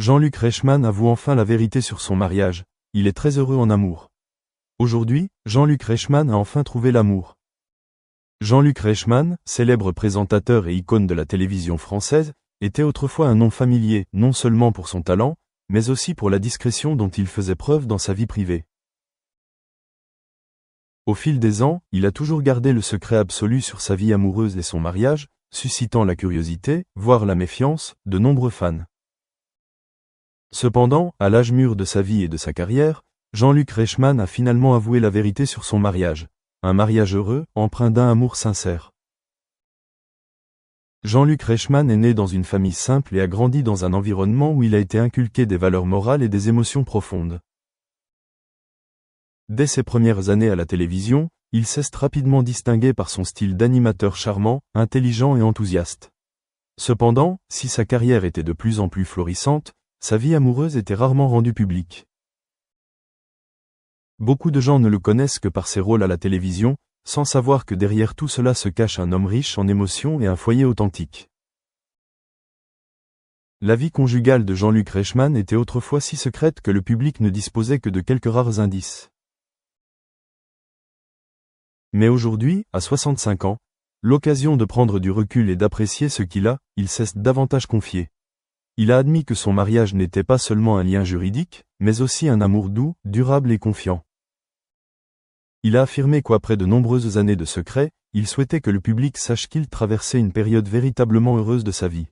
Jean-Luc Reichmann avoue enfin la vérité sur son mariage. Il est très heureux en amour. Aujourd'hui, Jean-Luc Reichmann a enfin trouvé l'amour. Jean-Luc Reichmann, célèbre présentateur et icône de la télévision française, était autrefois un nom familier, non seulement pour son talent, mais aussi pour la discrétion dont il faisait preuve dans sa vie privée. Au fil des ans, il a toujours gardé le secret absolu sur sa vie amoureuse et son mariage, suscitant la curiosité, voire la méfiance, de nombreux fans. Cependant, à l'âge mûr de sa vie et de sa carrière, Jean-Luc Reichmann a finalement avoué la vérité sur son mariage. Un mariage heureux, empreint d'un amour sincère. Jean-Luc Reichmann est né dans une famille simple et a grandi dans un environnement où il a été inculqué des valeurs morales et des émotions profondes. Dès ses premières années à la télévision, il s'est rapidement distingué par son style d'animateur charmant, intelligent et enthousiaste. Cependant, si sa carrière était de plus en plus florissante, sa vie amoureuse était rarement rendue publique. Beaucoup de gens ne le connaissent que par ses rôles à la télévision, sans savoir que derrière tout cela se cache un homme riche en émotions et un foyer authentique. La vie conjugale de Jean-Luc Reichmann était autrefois si secrète que le public ne disposait que de quelques rares indices. Mais aujourd'hui, à 65 ans, l'occasion de prendre du recul et d'apprécier ce il s'est davantage confié. Il a admis que son mariage n'était pas seulement un lien juridique, mais aussi un amour doux, durable et confiant. Il a affirmé qu'après de nombreuses années de secret, il souhaitait que le public sache qu'il traversait une période véritablement heureuse de sa vie.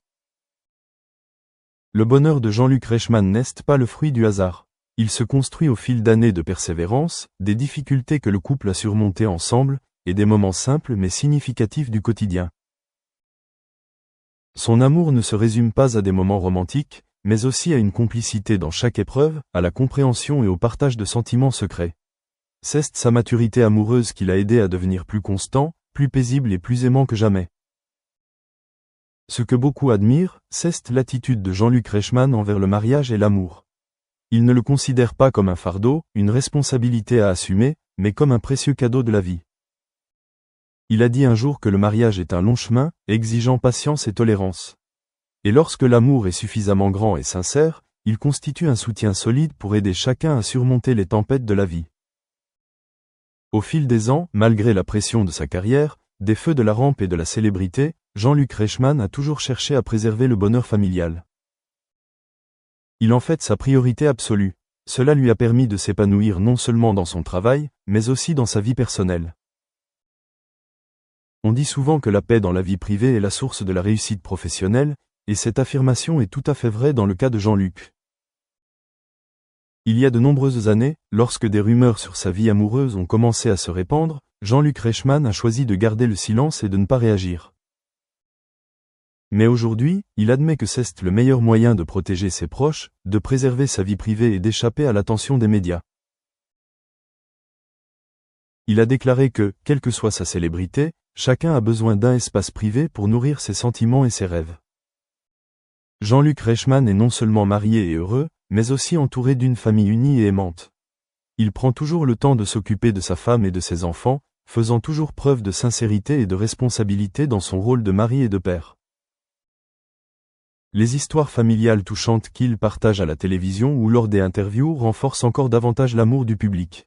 Le bonheur de Jean-Luc Reichmann n'est pas le fruit du hasard. Il se construit au fil d'années de persévérance, des difficultés que le couple a surmontées ensemble, et des moments simples mais significatifs du quotidien. Son amour ne se résume pas à des moments romantiques, mais aussi à une complicité dans chaque épreuve, à la compréhension et au partage de sentiments secrets. C'est sa maturité amoureuse qui l'a aidé à devenir plus constant, plus paisible et plus aimant que jamais. Ce que beaucoup admirent, c'est l'attitude de Jean-Luc Reichmann envers le mariage et l'amour. Il ne le considère pas comme un fardeau, une responsabilité à assumer, mais comme un précieux cadeau de la vie. Il a dit un jour que le mariage est un long chemin, exigeant patience et tolérance. Et lorsque l'amour est suffisamment grand et sincère, il constitue un soutien solide pour aider chacun à surmonter les tempêtes de la vie. Au fil des ans, malgré la pression de sa carrière, des feux de la rampe et de la célébrité, Jean-Luc Reichmann a toujours cherché à préserver le bonheur familial. Il en fait sa priorité absolue. Cela lui a permis de s'épanouir non seulement dans son travail, mais aussi dans sa vie personnelle. On dit souvent que la paix dans la vie privée est la source de la réussite professionnelle, et cette affirmation est tout à fait vraie dans le cas de Jean-Luc. Il y a de nombreuses années, lorsque des rumeurs sur sa vie amoureuse ont commencé à se répandre, Jean-Luc Reichmann a choisi de garder le silence et de ne pas réagir. Mais aujourd'hui, il admet que c'est le meilleur moyen de protéger ses proches, de préserver sa vie privée et d'échapper à l'attention des médias. Il a déclaré que, quelle que soit sa célébrité, chacun a besoin d'un espace privé pour nourrir ses sentiments et ses rêves. Jean-Luc Reichmann est non seulement marié et heureux, mais aussi entouré d'une famille unie et aimante. Il prend toujours le temps de s'occuper de sa femme et de ses enfants, faisant toujours preuve de sincérité et de responsabilité dans son rôle de mari et de père. Les histoires familiales touchantes qu'il partage à la télévision ou lors des interviews renforcent encore davantage l'amour du public.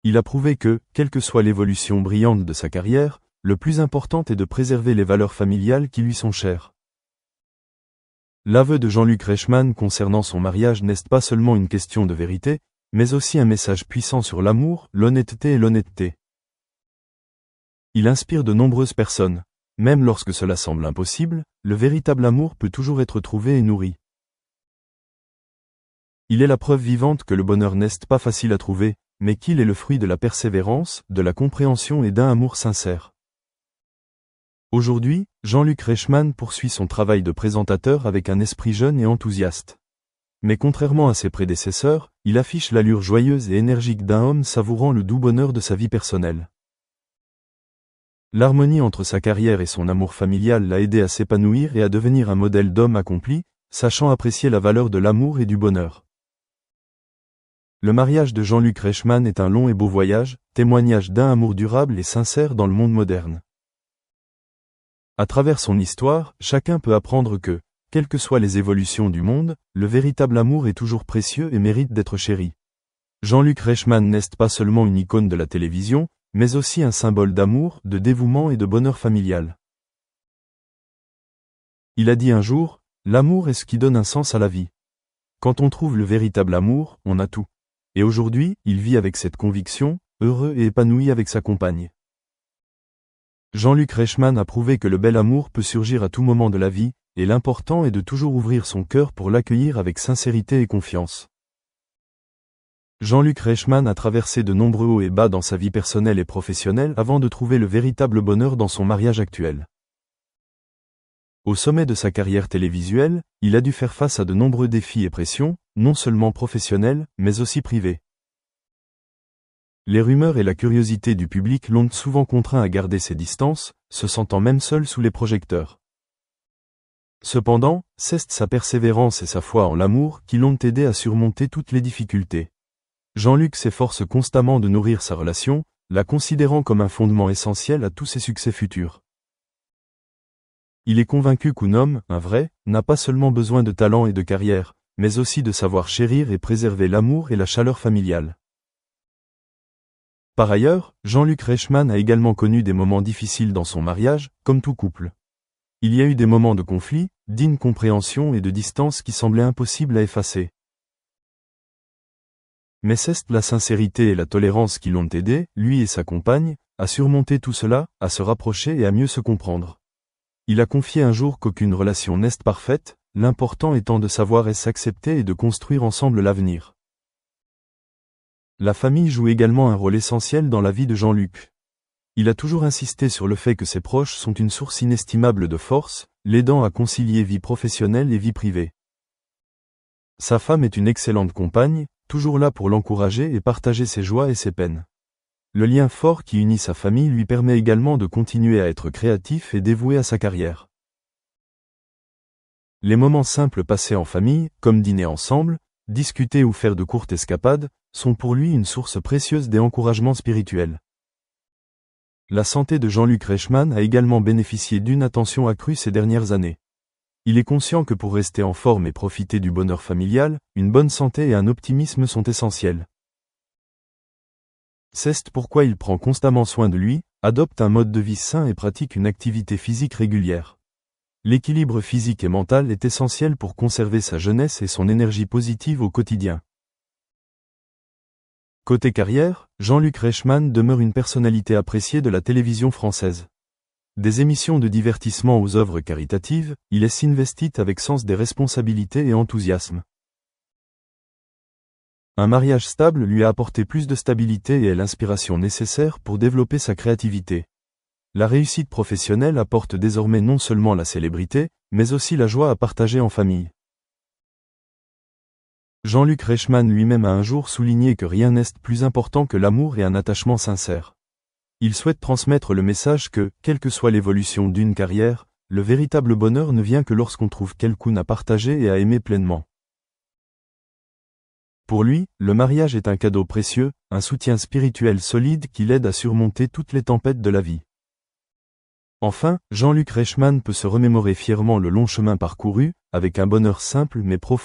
Il a prouvé que, quelle que soit l'évolution brillante de sa carrière, le plus important est de préserver les valeurs familiales qui lui sont chères. L'aveu de Jean-Luc Reichmann concernant son mariage n'est pas seulement une question de vérité, mais aussi un message puissant sur l'amour, l'honnêteté et l'honnêteté. Il inspire de nombreuses personnes. Même lorsque cela semble impossible, le véritable amour peut toujours être trouvé et nourri. Il est la preuve vivante que le bonheur n'est pas facile à trouver, mais qu'il est le fruit de la persévérance, de la compréhension et d'un amour sincère. Aujourd'hui, Jean-Luc Reichmann poursuit son travail de présentateur avec un esprit jeune et enthousiaste. Mais contrairement à ses prédécesseurs, il affiche l'allure joyeuse et énergique d'un homme savourant le doux bonheur de sa vie personnelle. L'harmonie entre sa carrière et son amour familial l'a aidé à s'épanouir et à devenir un modèle d'homme accompli, sachant apprécier la valeur de l'amour et du bonheur. Le mariage de Jean-Luc Reichmann est un long et beau voyage, témoignage d'un amour durable et sincère dans le monde moderne. À travers son histoire, chacun peut apprendre que, quelles que soient les évolutions du monde, le véritable amour est toujours précieux et mérite d'être chéri. Jean-Luc Reichmann n'est pas seulement une icône de la télévision, mais aussi un symbole d'amour, de dévouement et de bonheur familial. Il a dit un jour, « L'amour est ce qui donne un sens à la vie. Quand on trouve le véritable amour, on a tout. » Et aujourd'hui, il vit avec cette conviction, heureux et épanoui avec sa compagne. Jean-Luc Reichmann a prouvé que le bel amour peut surgir à tout moment de la vie, et l'important est de toujours ouvrir son cœur pour l'accueillir avec sincérité et confiance. Jean-Luc Reichmann a traversé de nombreux hauts et bas dans sa vie personnelle et professionnelle avant de trouver le véritable bonheur dans son mariage actuel. Au sommet de sa carrière télévisuelle, il a dû faire face à de nombreux défis et pressions, non seulement professionnels, mais aussi privés. Les rumeurs et la curiosité du public l'ont souvent contraint à garder ses distances, se sentant même seul sous les projecteurs. Cependant, c'est sa persévérance et sa foi en l'amour qui l'ont aidé à surmonter toutes les difficultés. Jean-Luc s'efforce constamment de nourrir sa relation, la considérant comme un fondement essentiel à tous ses succès futurs. Il est convaincu qu'un homme, un vrai, n'a pas seulement besoin de talent et de carrière, mais aussi de savoir chérir et préserver l'amour et la chaleur familiale. Par ailleurs, Jean-Luc Reichmann a également connu des moments difficiles dans son mariage, comme tout couple. Il y a eu des moments de conflit, d'incompréhension et de distance qui semblaient impossibles à effacer. Mais c'est la sincérité et la tolérance qui l'ont aidé, lui et sa compagne, à surmonter tout cela, à se rapprocher et à mieux se comprendre. Il a confié un jour qu'aucune relation n'est parfaite, l'important étant de savoir s'accepter et de construire ensemble l'avenir. La famille joue également un rôle essentiel dans la vie de Jean-Luc. Il a toujours insisté sur le fait que ses proches sont une source inestimable de force, l'aidant à concilier vie professionnelle et vie privée. Sa femme est une excellente compagne, toujours là pour l'encourager et partager ses joies et ses peines. Le lien fort qui unit sa famille lui permet également de continuer à être créatif et dévoué à sa carrière. Les moments simples passés en famille, comme dîner ensemble, discuter ou faire de courtes escapades, sont pour lui une source précieuse d'encouragement spirituel. La santé de Jean-Luc Reichmann a également bénéficié d'une attention accrue ces dernières années. Il est conscient que pour rester en forme et profiter du bonheur familial, une bonne santé et un optimisme sont essentiels. C'est pourquoi il prend constamment soin de lui, adopte un mode de vie sain et pratique une activité physique régulière. L'équilibre physique et mental est essentiel pour conserver sa jeunesse et son énergie positive au quotidien. Côté carrière, Jean-Luc Reichmann demeure une personnalité appréciée de la télévision française. Des émissions de divertissement aux œuvres caritatives, il s'investit avec sens des responsabilités et enthousiasme. Un mariage stable lui a apporté plus de stabilité et l'inspiration nécessaire pour développer sa créativité. La réussite professionnelle apporte désormais non seulement la célébrité, mais aussi la joie à partager en famille. Jean-Luc Reichmann lui-même a un jour souligné que rien n'est plus important que l'amour et un attachement sincère. Il souhaite transmettre le message que, quelle que soit l'évolution d'une carrière, le véritable bonheur ne vient que lorsqu'on trouve quelqu'un à partager et à aimer pleinement. Pour lui, le mariage est un cadeau précieux, un soutien spirituel solide qui l'aide à surmonter toutes les tempêtes de la vie. Enfin, Jean-Luc Reichmann peut se remémorer fièrement le long chemin parcouru, avec un bonheur simple mais profond.